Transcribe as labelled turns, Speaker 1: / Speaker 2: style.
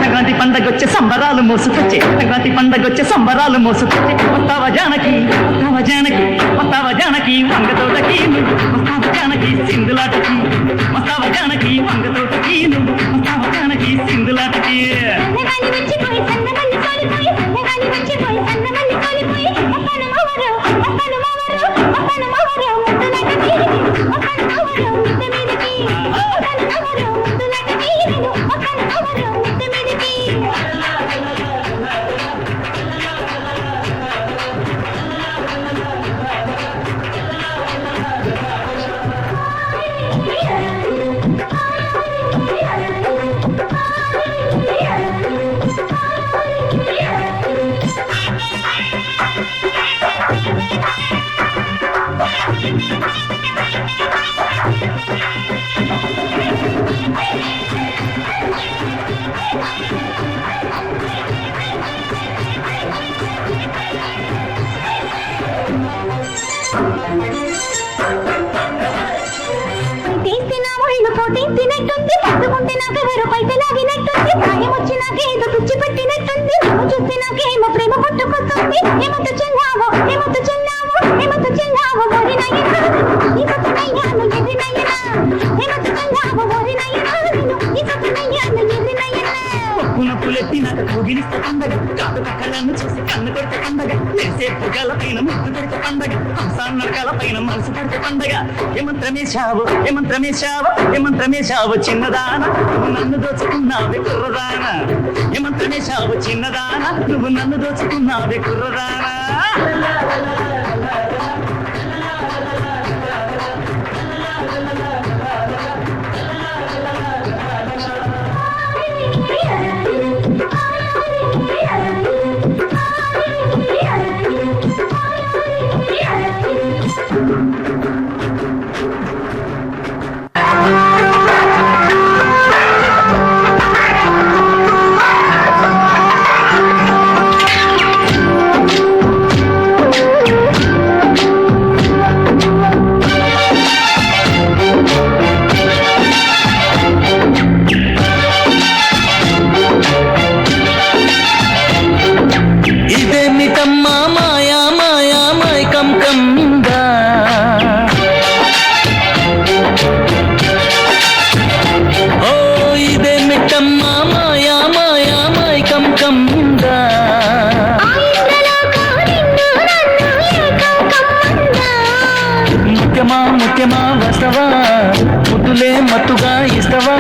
Speaker 1: సంక్రాంతి పండగొచ్చే సంబరాలు మోసుకొచ్చే, సంక్రాంతి పండగొచ్చే సంబరాలు మోసుకొచ్చే. వస్తావా జానకి, వస్తావా జానకి, వస్తావా జానకి వంగతోటకి, వస్తావా జానకి సింధులాటకి, వస్తావా జానకి వంగతోటకి, వస్తావా జానకి సింధులాటకి. తినట్టుంది పట్టుకుంటే నాకెవరో పైసలు లాగినట్టుంది, సాయం వచ్చి నాకేదో పిచ్చి పెట్టినట్టుంది, నువ్వు చూస్తే నాకేమో ప్రేమ పుట్టుకొస్తుంది. ఏమంత చెల్లావో ఏమంత చెల్లావో ఏమంత చెల్లావో ఓరి నయ్యనా, ఈ సొత్తనయ్యాను ఎర్రి నయ్యనా, ఏమంత చెల్లావో ఓరి నయ్యనా, ఈ సొత్తనయ్యాను ఎర్రి నయ్యనా. పునపులెత్తి నాకు కోగిలిస్తే పండగ, కాదు కక్కలను చూసి కన్ను కొడితే పండగ, తెలిసే పొగల పైన ముద్దు పెడితే పండగ, హంసాన్ నడకల పైన మనసు పడితే పండగ. ఏమంత్రమేశావు ఏమంత్రమేశావు ఏమంత్రమేశావు చిన్నదాన, నువ్వు నన్ను దోచుకున్నావే కుర్రదాన, ఏమంత్రమేశావు చిన్నదాన, నువ్వు నన్ను దోచుకున్నావే కుర్రదాన. ముఖ్యమా ముఖ్యమా వస్తవా, ముద్దులే మత్తుగా ఇస్తవా.